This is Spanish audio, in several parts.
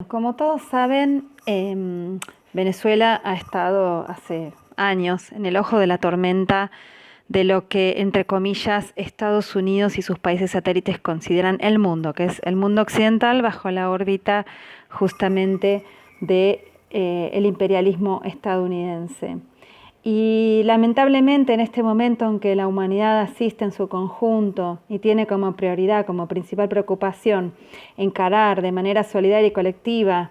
Como todos saben, Venezuela ha estado hace años en el ojo de la tormenta de lo que, entre comillas, Estados Unidos y sus países satélites consideran el mundo, que es el mundo occidental bajo la órbita justamente de el imperialismo estadounidense. Y lamentablemente en este momento en que la humanidad asiste en su conjunto y tiene como prioridad, como principal preocupación, encarar de manera solidaria y colectiva,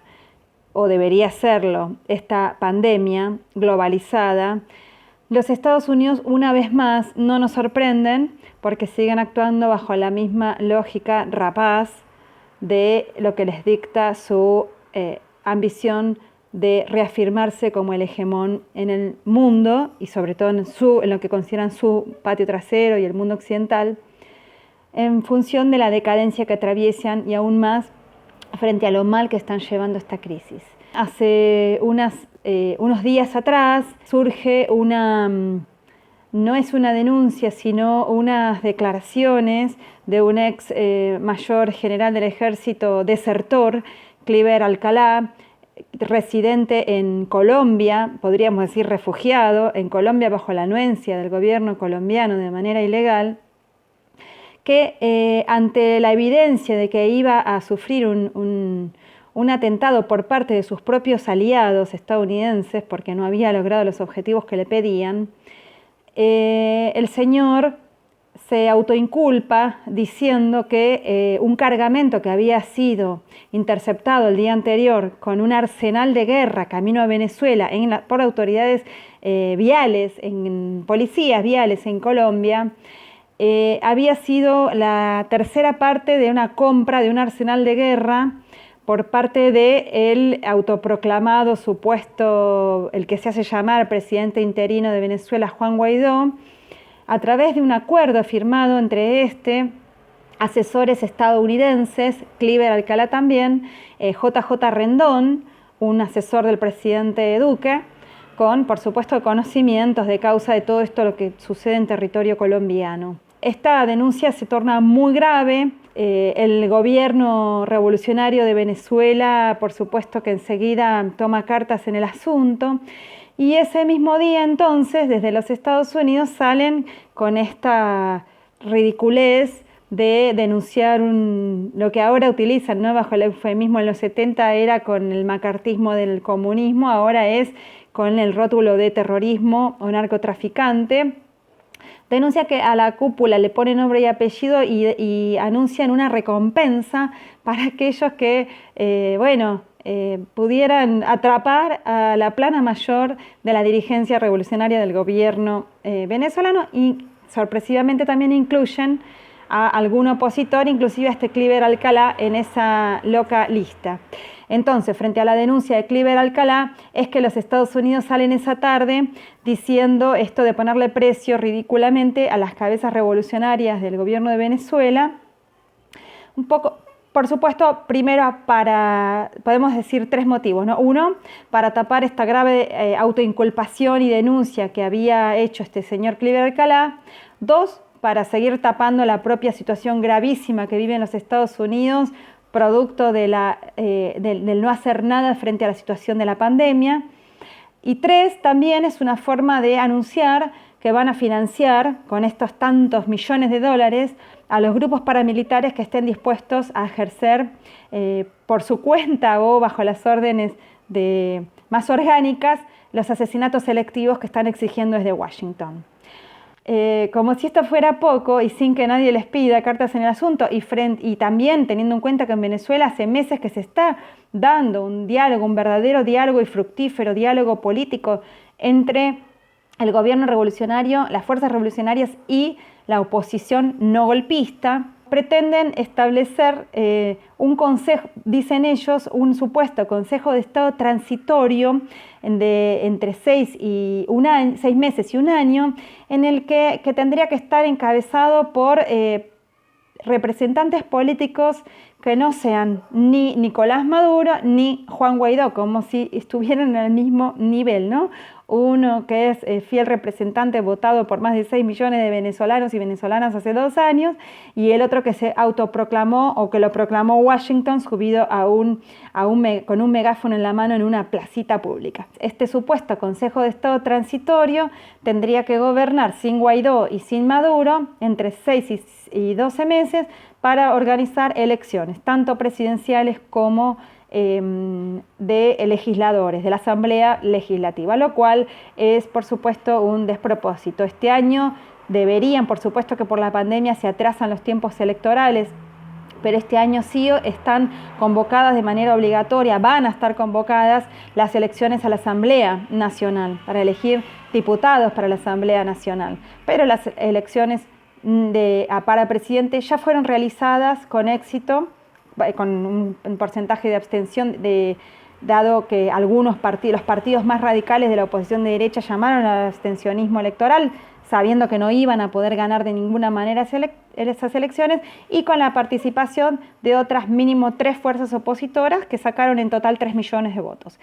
o debería hacerlo, esta pandemia globalizada, los Estados Unidos una vez más no nos sorprenden porque siguen actuando bajo la misma lógica rapaz de lo que les dicta su ambición de reafirmarse como el hegemón en el mundo y sobre todo en lo que consideran su patio trasero y el mundo occidental, en función de la decadencia que atraviesan y aún más frente a lo mal que están llevando esta crisis. Hace unos días atrás surge no es una denuncia, sino unas declaraciones de un ex mayor general del ejército desertor, Cliver Alcalá, residente en Colombia, podríamos decir refugiado, en Colombia bajo la anuencia del gobierno colombiano de manera ilegal, que ante la evidencia de que iba a sufrir un atentado por parte de sus propios aliados estadounidenses, porque no había logrado los objetivos que le pedían, el señor se autoinculpa diciendo que un cargamento que había sido interceptado el día anterior con un arsenal de guerra camino a Venezuela por autoridades viales, policías viales en Colombia, había sido la tercera parte de una compra de un arsenal de guerra por parte del autoproclamado supuesto, el que se hace llamar presidente interino de Venezuela, Juan Guaidó, a través de un acuerdo firmado entre asesores estadounidenses, Cliver Alcalá también, JJ Rendón, un asesor del presidente Duque, con, por supuesto, conocimientos de causa de todo esto lo que sucede en territorio colombiano. Esta denuncia se torna muy grave. El gobierno revolucionario de Venezuela, por supuesto que enseguida toma cartas en el asunto. Y ese mismo día entonces, desde los Estados Unidos salen con esta ridiculez de denunciar lo que ahora utilizan, ¿no? Bajo el eufemismo en los 70 era con el macartismo del comunismo, ahora es con el rótulo de terrorismo o narcotraficante. Denuncia que a la cúpula le ponen nombre y apellido y anuncian una recompensa para aquellos que, pudieran atrapar a la plana mayor de la dirigencia revolucionaria del gobierno venezolano, y sorpresivamente también incluyen a algún opositor, inclusive a Cliver Alcalá, en esa loca lista. Entonces, frente a la denuncia de Cliver Alcalá, es que los Estados Unidos salen esa tarde diciendo esto de ponerle precio ridículamente a las cabezas revolucionarias del gobierno de Venezuela. Un poco, por supuesto, primero podemos decir tres motivos, ¿no? Uno, para tapar esta grave autoinculpación y denuncia que había hecho este señor Cliver Alcalá. Dos, para seguir tapando la propia situación gravísima que viven los Estados Unidos, producto del no hacer nada frente a la situación de la pandemia. Y tres, también es una forma de anunciar que van a financiar con estos tantos millones de dólares a los grupos paramilitares que estén dispuestos a ejercer por su cuenta o bajo las órdenes más orgánicas los asesinatos selectivos que están exigiendo desde Washington. Como si esto fuera poco y sin que nadie les pida cartas en el asunto, y también teniendo en cuenta que en Venezuela hace meses que se está dando un diálogo, un verdadero diálogo y fructífero diálogo político entre el gobierno revolucionario, las fuerzas revolucionarias y la oposición no golpista, pretenden establecer un consejo, dicen ellos, un supuesto consejo de Estado transitorio entre 6 meses y un año, en el que tendría que estar encabezado por representantes políticos que no sean ni Nicolás Maduro ni Juan Guaidó, como si estuvieran en el mismo nivel, ¿no? uno que es fiel representante votado por más de 6 millones de venezolanos y venezolanas hace 2 años, y el otro que se autoproclamó o que lo proclamó Washington subido con un megáfono en la mano en una placita pública. Este supuesto Consejo de Estado transitorio tendría que gobernar sin Guaidó y sin Maduro entre 6 y 12 meses para organizar elecciones, tanto presidenciales como de legisladores, de la Asamblea Legislativa, lo cual es, por supuesto, un despropósito. Este año deberían, por supuesto que por la pandemia se atrasan los tiempos electorales, pero este año sí están convocadas de manera obligatoria, van a estar convocadas las elecciones a la Asamblea Nacional, para elegir diputados para la Asamblea Nacional, pero las elecciones para presidente ya fueron realizadas con éxito, con un porcentaje de abstención, dado que algunos los partidos más radicales de la oposición de derecha llamaron al abstencionismo electoral, sabiendo que no iban a poder ganar de ninguna manera esas elecciones, y con la participación de otras mínimo 3 fuerzas opositoras que sacaron en total 3 millones de votos.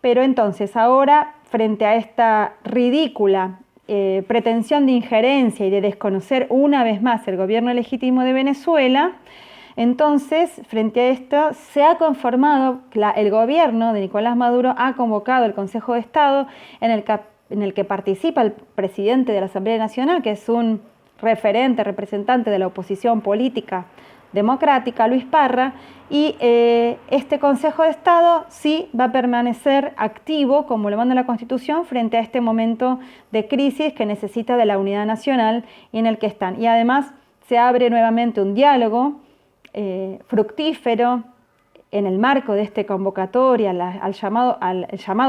Pero entonces ahora, frente a esta ridícula pretensión de injerencia y de desconocer una vez más el gobierno legítimo de Venezuela, entonces, frente a esto, se ha conformado, el gobierno de Nicolás Maduro ha convocado el Consejo de Estado en el que participa el presidente de la Asamblea Nacional, que es un representante de la oposición política democrática, Luis Parra, y este Consejo de Estado sí va a permanecer activo, como lo manda la Constitución, frente a este momento de crisis que necesita de la unidad nacional y en el que están. Y además se abre nuevamente un diálogo fructífero en el marco de esta convocatoria al llamado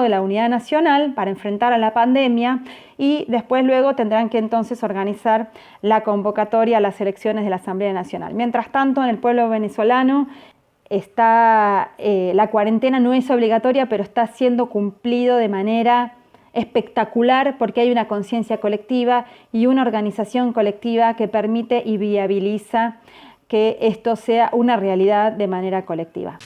de la unidad nacional para enfrentar a la pandemia, y después luego tendrán que entonces organizar la convocatoria a las elecciones de la Asamblea Nacional. Mientras tanto, en el pueblo venezolano la cuarentena no es obligatoria, pero está siendo cumplido de manera espectacular porque hay una conciencia colectiva y una organización colectiva que permite y viabiliza que esto sea una realidad de manera colectiva.